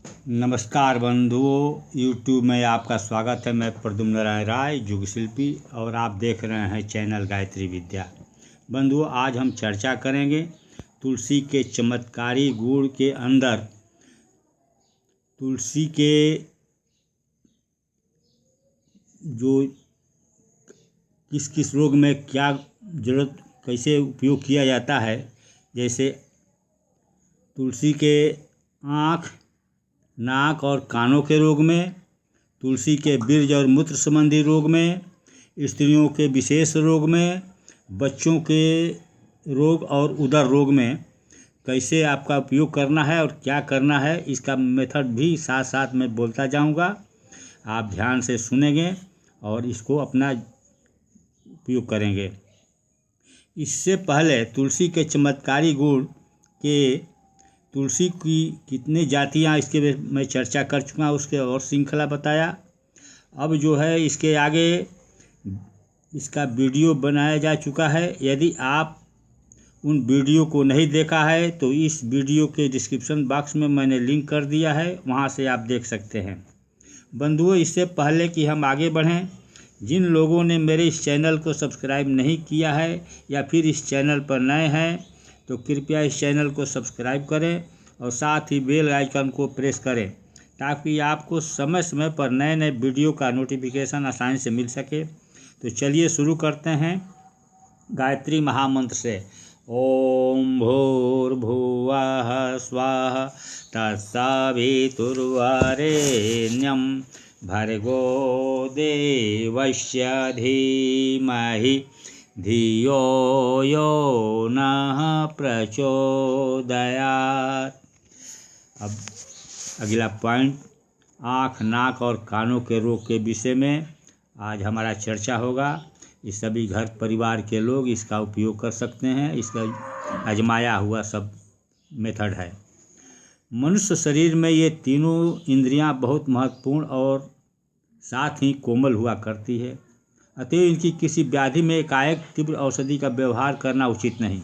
नमस्कार बंधुओं, यूट्यूब में आपका स्वागत है। मैं प्रद्युम्न नारायण राय, युग शिल्पी, और आप देख रहे हैं चैनल गायत्री विद्या। बंधुओं, आज हम चर्चा करेंगे तुलसी के चमत्कारी गुण के अंदर तुलसी के जो किस किस रोग में क्या जरूरत, कैसे उपयोग किया जाता है। जैसे तुलसी के आँख, नाक और कानों के रोग में, तुलसी के बीर्ज और मूत्र संबंधी रोग में, स्त्रियों के विशेष रोग में, बच्चों के रोग और उदर रोग में कैसे आपका उपयोग करना है और क्या करना है, इसका मेथड भी साथ साथ मैं बोलता जाऊंगा। आप ध्यान से सुनेंगे और इसको अपना उपयोग करेंगे। इससे पहले तुलसी के चमत्कारी गुण के, तुलसी की कितनी जातियाँ, इसके मैं चर्चा कर चुका, उसके और श्रृंखला बताया। अब जो है इसके आगे इसका वीडियो बनाया जा चुका है। यदि आप उन वीडियो को नहीं देखा है तो इस वीडियो के डिस्क्रिप्शन बॉक्स में मैंने लिंक कर दिया है, वहाँ से आप देख सकते हैं। बंधुओं, इससे पहले कि हम आगे बढ़ें, जिन लोगों ने मेरे इस चैनल को सब्सक्राइब नहीं किया है या फिर इस चैनल पर नए हैं तो कृपया इस चैनल को सब्सक्राइब करें और साथ ही बेल आइकन को प्रेस करें ताकि आपको समय समय पर नए नए वीडियो का नोटिफिकेशन आसानी से मिल सके। तो चलिए शुरू करते हैं गायत्री महामंत्र से। ओम भूर्भुवः स्वाहा तत्सवितुर्वरेण्यं भर्गो देवस्य धीमहि धियो यो नः प्रचोदयात्। अब अगला पॉइंट, आँख, नाक और कानों के रोग के विषय में आज हमारा चर्चा होगा। ये सभी घर परिवार के लोग इसका उपयोग कर सकते हैं। इसका आजमाया हुआ सब मेथड है। मनुष्य शरीर में ये तीनों इंद्रियां बहुत महत्वपूर्ण और साथ ही कोमल हुआ करती है, अतः इनकी किसी व्याधि में एकाएक तीव्र औषधि का व्यवहार करना उचित नहीं।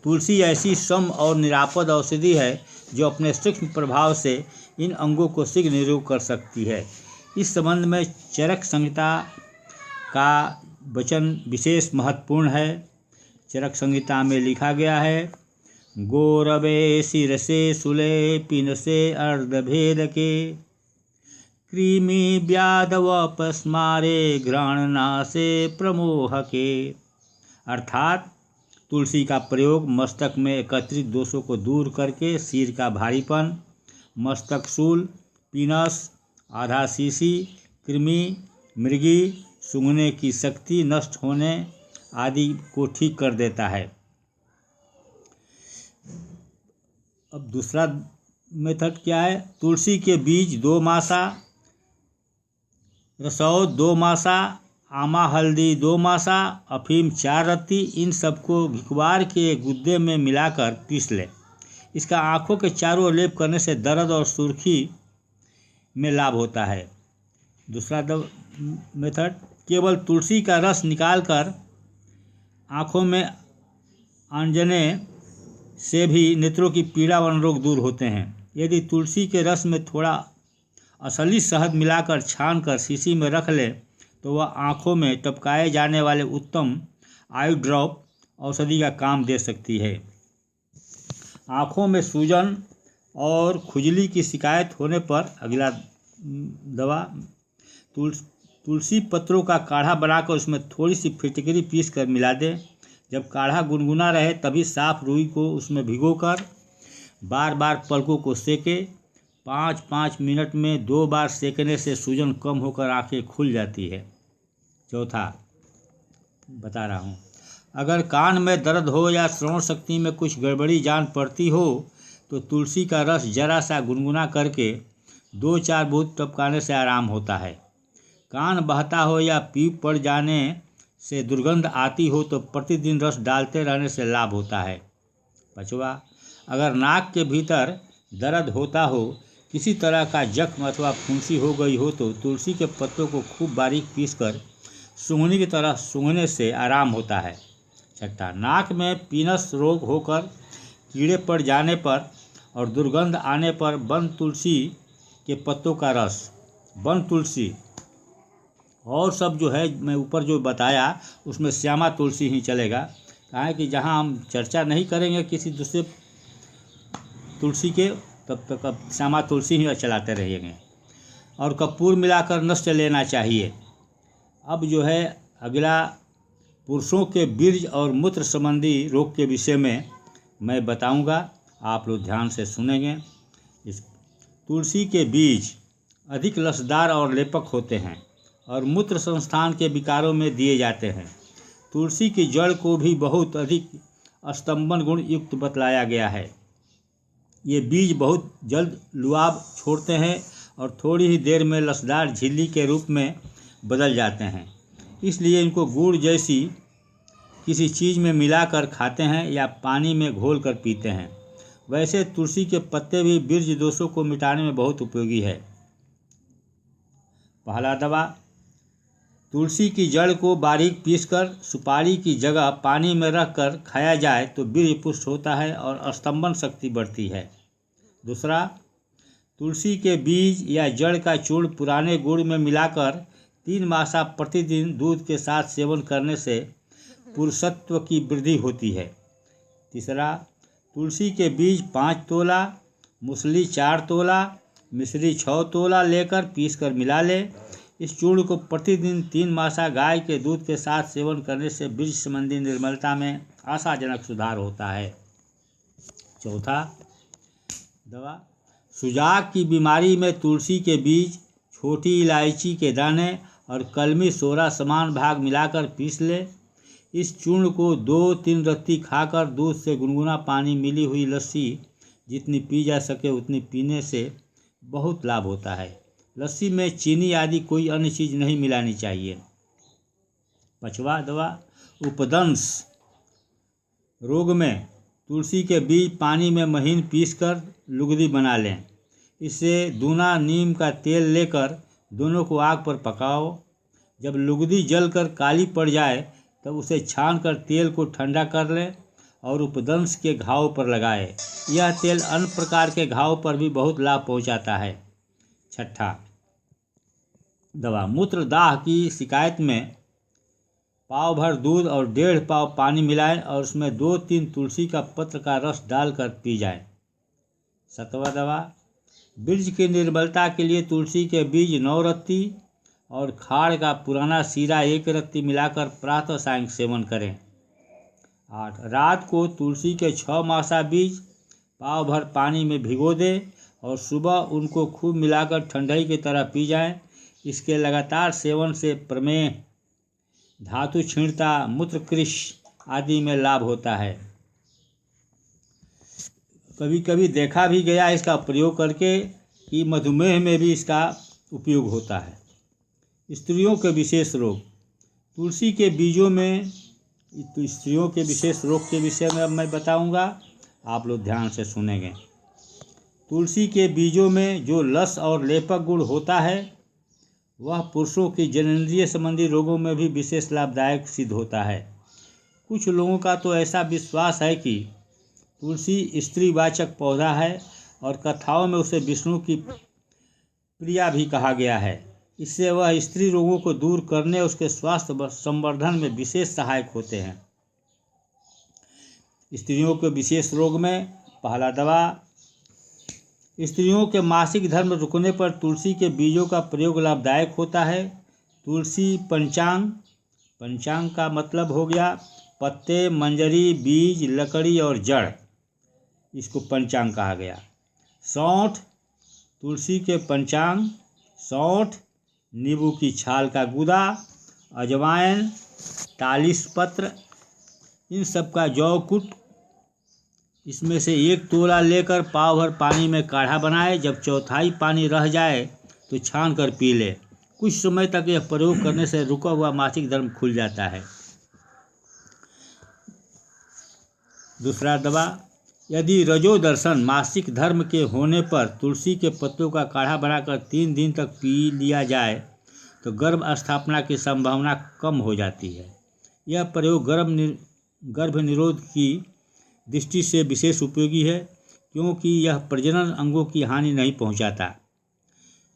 तुलसी ऐसी सम और निरापद औषधि है जो अपने सूक्ष्म प्रभाव से इन अंगों को शीघ्र निरोग कर सकती है। इस संबंध में चरक संहिता का वचन विशेष महत्वपूर्ण है। चरक संहिता में लिखा गया है, गौरवे शिरसे शूले पिनसे अर्धभेदके कृमि व्याधवपस्मारे घ्राणनाशे प्रमोहके। अर्थात तुलसी का प्रयोग मस्तक में एकत्रित दोषों को दूर करके सिर का भारीपन, मस्तक शूल, पिनस, आधा शीशी, कृमि, मृगी, सूंघने की शक्ति नष्ट होने आदि को ठीक कर देता है। अब दूसरा मेथड क्या है? तुलसी के बीज 2 मासा, रसौद 2 मासा, आमा हल्दी 2 मासा, अफीम 4 रत्ती, इन सबको घिकवार के गुद्दे में मिलाकर पीस लें। इसका आँखों के चारों ओर लेप करने से दर्द और सुर्खी में लाभ होता है। दूसरा मेथड, केवल तुलसी का रस निकालकर आँखों में आंजने से भी नेत्रों की पीड़ा व रोग दूर होते हैं। यदि तुलसी के रस में थोड़ा असली शहद मिलाकर छानकर शीशी में रख लें तो वह आँखों में टपकाए जाने वाले उत्तम आई ड्रॉप औषधि का काम दे सकती है। आँखों में सूजन और खुजली की शिकायत होने पर अगला दवा, तुलसी पत्रों का काढ़ा बनाकर उसमें थोड़ी सी फिटकरी पीस कर मिला दें। जब काढ़ा गुनगुना रहे तभी साफ रुई को उसमें भिगोकर बार बार पलकों को सेकें। 5-5 मिनट में 2 बार सेकने से सूजन कम होकर आंखें खुल जाती है। चौथा बता रहा हूँ, अगर कान में दर्द हो या श्रवण शक्ति में कुछ गड़बड़ी जान पड़ती हो तो तुलसी का रस जरा सा गुनगुना करके 2-4 बूंद टपकाने से आराम होता है। कान बहता हो या पीप पड़ जाने से दुर्गंध आती हो तो प्रतिदिन रस डालते रहने से लाभ होता है। 5वां, अगर नाक के भीतर दर्द होता हो, किसी तरह का जख्म अथवा फुंसी हो गई हो तो तुलसी के पत्तों को खूब बारीक पीसकर सूंघनी की तरह सूंघने से आराम होता है। 6, नाक में पीनस रोग होकर कीड़े पड़ जाने पर और दुर्गंध आने पर वन तुलसी के पत्तों का रस, वन तुलसी और सब जो है मैं ऊपर जो बताया उसमें श्यामा तुलसी ही चलेगा। कहा है कि जहाँ हम चर्चा नहीं करेंगे किसी दूसरे तुलसी के तब तक अब श्यामा तुलसी ही चलाते रहेंगे। और कपूर मिलाकर नष्ट लेना चाहिए। अब जो है अगला पुरुषों के बीर्ज और मूत्र संबंधी रोग के विषय में मैं बताऊंगा, आप लोग ध्यान से सुनेंगे। इस तुलसी के बीज अधिक लसदार और लेपक होते हैं और मूत्र संस्थान के विकारों में दिए जाते हैं। तुलसी की जड़ को भी बहुत अधिक स्तंभन गुण युक्त बतलाया गया है। ये बीज बहुत जल्द लुआब छोड़ते हैं और थोड़ी ही देर में लसदार झिल्ली के रूप में बदल जाते हैं। इसलिए इनको गुड़ जैसी किसी चीज़ में मिलाकर खाते हैं या पानी में घोल कर पीते हैं। वैसे तुलसी के पत्ते भी बीर्ज दोषों को मिटाने में बहुत उपयोगी है। पहला दवा, तुलसी की जड़ को बारीक पीसकर सुपारी की जगह पानी में रखकर खाया जाए तो बीर्ज पुष्ट होता है और स्तंभन शक्ति बढ़ती है। दूसरा, तुलसी के बीज या जड़ का चूर्ण पुराने गुड़ में मिलाकर 3 मासा प्रतिदिन दूध के साथ सेवन करने से पुरुषत्व की वृद्धि होती है। तीसरा, तुलसी के बीज 5 तोला, मूसली 4 तोला, मिश्री 6 तोला लेकर पीसकर मिला लें। इस चूर्ण को प्रतिदिन 3 मासा गाय के दूध के साथ सेवन करने से बीज संबंधी निर्मलता में आशाजनक सुधार होता है। चौथा दवा, सुजाक की बीमारी में तुलसी के बीज, छोटी इलायची के दाने और कलमी सोरा समान भाग मिलाकर पीस ले। इस चूर्ण को 2-3 रत्ती खाकर दूध से गुनगुना पानी मिली हुई लस्सी जितनी पी जा सके उतनी पीने से बहुत लाभ होता है। लस्सी में चीनी आदि कोई अन्य चीज़ नहीं मिलानी चाहिए। पांचवा दवा, उपदंश रोग में तुलसी के बीज पानी में महीन पीसकर लुगदी बना लें। इससे दूना नीम का तेल लेकर दोनों को आग पर पकाओ। जब लुगदी जलकर काली पड़ जाए तब उसे छानकर तेल को ठंडा कर लें और उपदंश के घाव पर लगाएं। यह तेल अन्य प्रकार के घाव पर भी बहुत लाभ पहुंचाता है। छठा दवा, मूत्रदाह की शिकायत में पाव भर दूध और 1.5 पाव पानी मिलाएं और उसमें 2-3 तुलसी का पत्र का रस डालकर पी जाएं। सातवां दवा, बीर्ज की निर्बलता के लिए तुलसी के बीज 9 रत्ती और खाड़ का पुराना सीरा 1 रत्ती मिलाकर प्रातः सायं सेवन करें। 8, रात को तुलसी के 6 मासा बीज पाव भर पानी में भिगो दें और सुबह उनको खूब मिलाकर ठंडाई की तरह पी जाएं। इसके लगातार सेवन से प्रमेह, धातु क्षीणता, मूत्रकृश आदि में लाभ होता है। कभी कभी देखा भी गया इसका प्रयोग करके कि मधुमेह में भी इसका उपयोग होता है। स्त्रियों के विशेष रोग, तुलसी के बीजों में तो स्त्रियों के विशेष रोग के विषय में अब मैं बताऊंगा, आप लोग ध्यान से सुनेंगे। तुलसी के बीजों में जो लस और लेपक गुण होता है वह पुरुषों की जननेंद्रिय संबंधी रोगों में भी विशेष लाभदायक सिद्ध होता है। कुछ लोगों का तो ऐसा विश्वास है कि तुलसी स्त्रीवाचक पौधा है और कथाओं में उसे विष्णु की प्रिया भी कहा गया है। इससे वह स्त्री रोगों को दूर करने और उसके स्वास्थ्य संवर्धन में विशेष सहायक होते हैं। स्त्रियों के विशेष रोग में पहला दवा, स्त्रियों के मासिक धर्म रुकने पर तुलसी के बीजों का प्रयोग लाभदायक होता है। तुलसी पंचांग, पंचांग का मतलब हो गया पत्ते, मंजरी, बीज, लकड़ी और जड़, इसको पंचांग कहा गया। सौंठ, तुलसी के पंचांग सौंठ, नींबू की छाल का गूदा, अजवाइन, तालिस पत्र, इन सब का जौ कूट, इसमें से 1 तोला लेकर पाव भर पानी में काढ़ा बनाए। जब चौथाई पानी रह जाए तो छान कर पी ले। कुछ समय तक यह प्रयोग करने से रुका हुआ मासिक धर्म खुल जाता है। दूसरा दवा, यदि रजोदर्शन मासिक धर्म के होने पर तुलसी के पत्तों का काढ़ा बनाकर 3 दिन तक पी लिया जाए तो गर्भ स्थापना की संभावना कम हो जाती है। यह प्रयोग गर्भ निरोध की दृष्टि से विशेष उपयोगी है। क्योंकि यह प्रजनन अंगों की हानि नहीं पहुंचाता।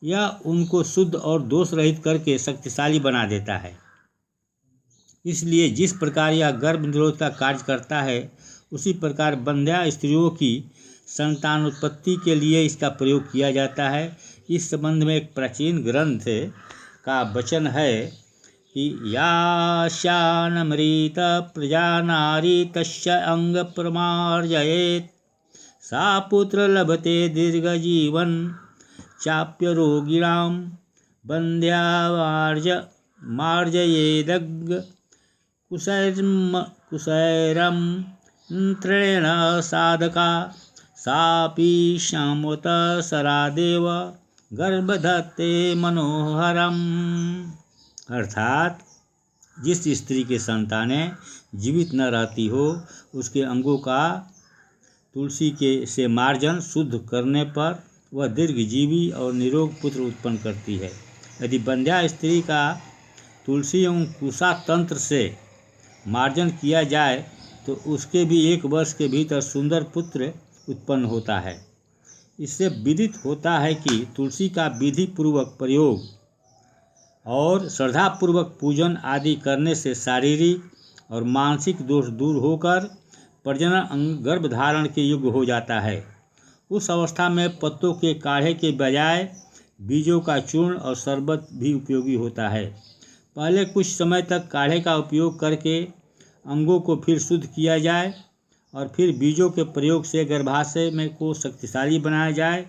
यह उनको शुद्ध और दोष रहित करके शक्तिशाली बना देता है। इसलिए जिस प्रकार यह गर्भ निरोध का कार्य करता है, उसी प्रकार बंध्या स्त्रियों की संतानोत्पत्ति के लिए इसका प्रयोग किया जाता है। इस संबंध में एक प्राचीन ग्रंथ का वचन है कि याशानमृत प्रजानारी तस्य अंग प्रमार्जयेत् सा पुत्र लभते दीर्घ जीवन चाप्य रोगिणां बंध्या मार्जयेदग् कुशैरमन्त्रेण साधका सापि श्यामोत सरादेव गर्भधत्ते मनोहरम। अर्थात जिस स्त्री के संतानें जीवित न रहती हो, उसके अंगों का तुलसी के से मार्जन शुद्ध करने पर वह दीर्घजीवी और निरोग पुत्र उत्पन्न करती है। यदि बंध्या स्त्री का तुलसी एवं कुशा तंत्र से मार्जन किया जाए तो उसके भी 1 वर्ष के भीतर सुंदर पुत्र उत्पन्न होता है। इससे विदित होता है कि तुलसी का विधि पूर्वक प्रयोग और श्रद्धापूर्वक पूजन आदि करने से शारीरिक और मानसिक दोष दूर होकर प्रजनन अंग गर्भधारण के योग्य हो जाता है। उस अवस्था में पत्तों के काढ़े के बजाय बीजों का चूर्ण और शरबत भी उपयोगी होता है। पहले कुछ समय तक काढ़े का उपयोग करके अंगों को फिर शुद्ध किया जाए और फिर बीजों के प्रयोग से गर्भाशय में को शक्तिशाली बनाया जाए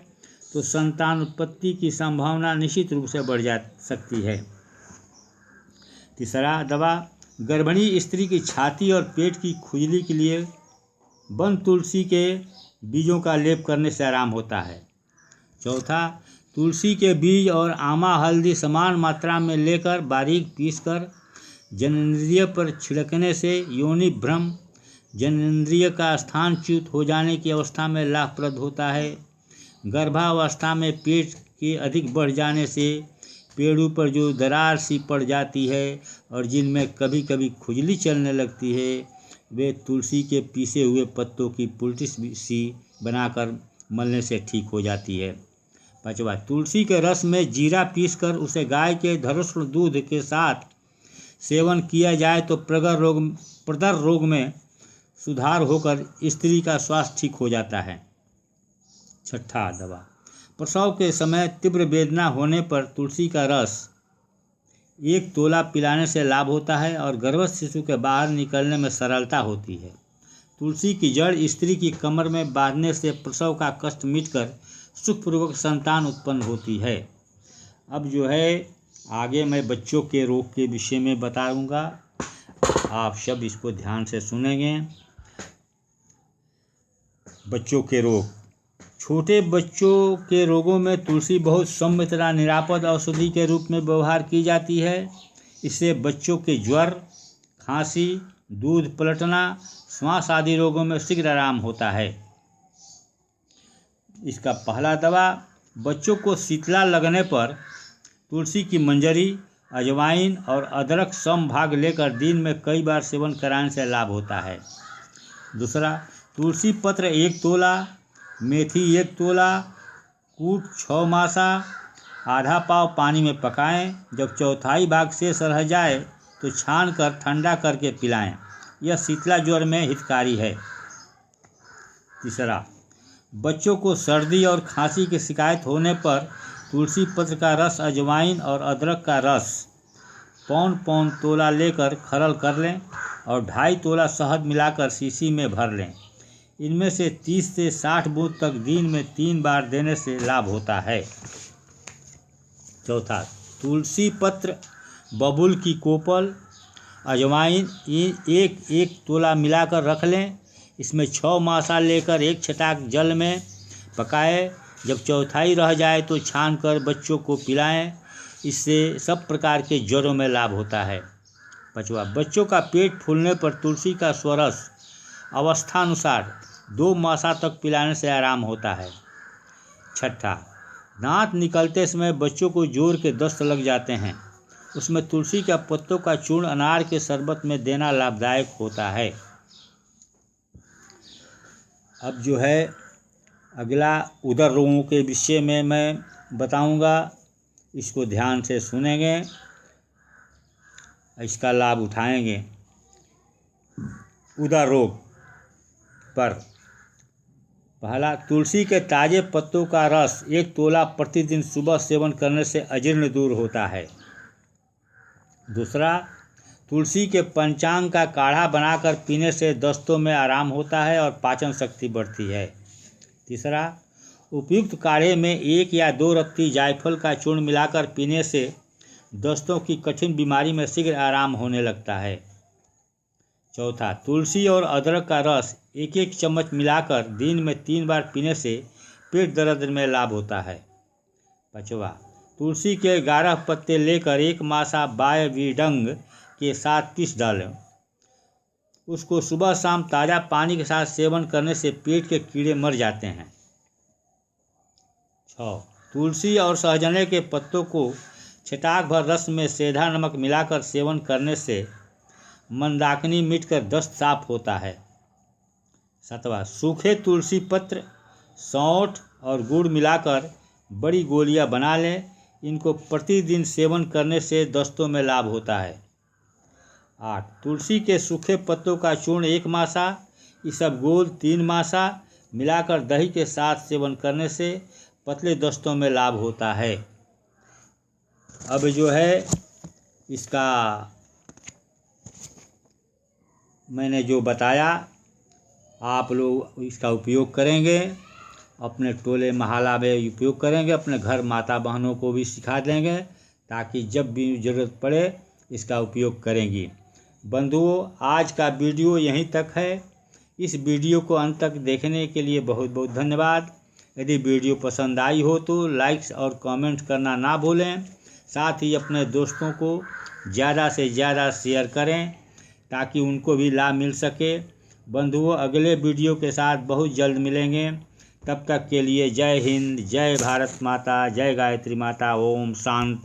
तो संतान उत्पत्ति की संभावना निश्चित रूप से बढ़ जा सकती है। तीसरा दवा, गर्भिणी स्त्री की छाती और पेट की खुजली के लिए वन तुलसी के बीजों का लेप करने से आराम होता है। चौथा, तुलसी के बीज और आमा हल्दी समान मात्रा में लेकर बारीक पीसकर जननेंद्रिय पर छिड़कने से योनि भ्रम, जननेंद्रिय का स्थान च्युत हो जाने की अवस्था में लाभप्रद होता है। गर्भावस्था में पेट के अधिक बढ़ जाने से पेड़ों पर जो दरार सी पड़ जाती है और जिनमें कभी कभी खुजली चलने लगती है, वे तुलसी के पीसे हुए पत्तों की पुलटिस सी बनाकर मलने से ठीक हो जाती है। पाँचवा, तुलसी के रस में जीरा पीसकर उसे गाय के धरोष्ण दूध के साथ सेवन किया जाए तो प्रदर रोग में सुधार होकर स्त्री का स्वास्थ्य ठीक हो जाता है। छठा दवा, प्रसव के समय तीव्र वेदना होने पर तुलसी का रस 1 तोला पिलाने से लाभ होता है और गर्भस्थ शिशु के बाहर निकलने में सरलता होती है। तुलसी की जड़ स्त्री की कमर में बांधने से प्रसव का कष्ट मिटकर सुखपूर्वक संतान उत्पन्न होती है। अब जो है आगे मैं बच्चों के रोग के विषय में बताऊंगा, आप सब इसको ध्यान से सुनेंगे। बच्चों के रोग, छोटे बच्चों के रोगों में तुलसी बहुत सौम्य तथा निरापद औषधि के रूप में व्यवहार की जाती है। इससे बच्चों के ज्वर, खांसी, दूध पलटना, श्वास आदि रोगों में शीघ्र आराम होता है। इसका पहला दवा, बच्चों को शीतला लगने पर तुलसी की मंजरी, अजवाइन और अदरक सम भाग लेकर दिन में कई बार सेवन कराने से लाभ होता है। दूसरा, तुलसी पत्र 1 तोला, मेथी 1 तोला, कूट 6 मासा, आधा पाव पानी में पकाएं। जब चौथाई भाग शेष रह जाए तो छान कर ठंडा करके पिलाएं। यह शीतला ज्वर में हितकारी है। तीसरा, बच्चों को सर्दी और खांसी की शिकायत होने पर तुलसी पत्र का रस, अजवाइन और अदरक का रस पौन तोला लेकर खरल कर लें और 2.5 तोला शहद मिलाकर शीशी में भर लें। इनमें से 30 से 60 बूंद तक दिन में 3 बार देने से लाभ होता है। चौथा, तुलसी पत्र, बबूल की कोपल, अजवाइन 1 तोला मिलाकर रख लें। इसमें 6 मासा लेकर 1 छटाक जल में पकाएं। जब चौथाई रह जाए तो छान कर बच्चों को पिलाएं। इससे सब प्रकार के ज्वरों में लाभ होता है। पाँचवा, बच्चों का पेट फूलने पर तुलसी का स्वरस अवस्थानुसार 2 मासा तक पिलाने से आराम होता है। छठा, दांत निकलते समय बच्चों को जोर के दस्त लग जाते हैं, उसमें तुलसी के पत्तों का चूर्ण अनार के शरबत में देना लाभदायक होता है। अब जो है अगला उदर रोगों के विषय में मैं बताऊंगा, इसको ध्यान से सुनेंगे, इसका लाभ उठाएंगे। उदर रोग पर पहला, तुलसी के ताजे पत्तों का रस 1 तोला प्रतिदिन सुबह सेवन करने से अजीर्ण दूर होता है। दूसरा, तुलसी के पंचांग का काढ़ा बनाकर पीने से दस्तों में आराम होता है और पाचन शक्ति बढ़ती है। तीसरा, उपयुक्त काढ़े में 1 या 2 रत्ती जायफल का चूर्ण मिलाकर पीने से दस्तों की कठिन बीमारी में शीघ्र आराम होने लगता है। चौथा, तुलसी और अदरक का रस 1-1 चम्मच मिलाकर दिन में 3 बार पीने से पेट दर्द में लाभ होता है। पाँचवा, तुलसी के 11 पत्ते लेकर 1 मासा बायवीडंग के साथ पीस डालें। उसको सुबह शाम ताज़ा पानी के साथ सेवन करने से पेट के कीड़े मर जाते हैं। 6, तुलसी और सहजने के पत्तों को छटाक भर रस में सेंधा नमक मिलाकर सेवन करने से मंदाकिनी मिटकर दस्त साफ होता है। 7वां, सूखे तुलसी पत्र, सौंठ और गुड़ मिलाकर बड़ी गोलियां बना लें। इनको प्रतिदिन सेवन करने से दस्तों में लाभ होता है। 8, तुलसी के सूखे पत्तों का चूर्ण 1 मासा, इसबगोल 3 मासा मिलाकर दही के साथ सेवन करने से पतले दस्तों में लाभ होता है। अब जो है इसका मैंने जो बताया, आप लोग इसका उपयोग करेंगे, अपने टोले महल्ला में उपयोग करेंगे, अपने घर माता बहनों को भी सिखा देंगे ताकि जब भी ज़रूरत पड़े इसका उपयोग करेंगी। बंधुओं, आज का वीडियो यहीं तक है। इस वीडियो को अंत तक देखने के लिए बहुत बहुत धन्यवाद। यदि वीडियो पसंद आई हो तो लाइक्स और कमेंट करना ना भूलें। साथ ही अपने दोस्तों को ज़्यादा से ज़्यादा शेयर करें ताकि उनको भी लाभ मिल सके। बंधुओं, अगले वीडियो के साथ बहुत जल्द मिलेंगे। तब तक के लिए जय हिंद, जय भारत माता, जय गायत्री माता। ओम शांति।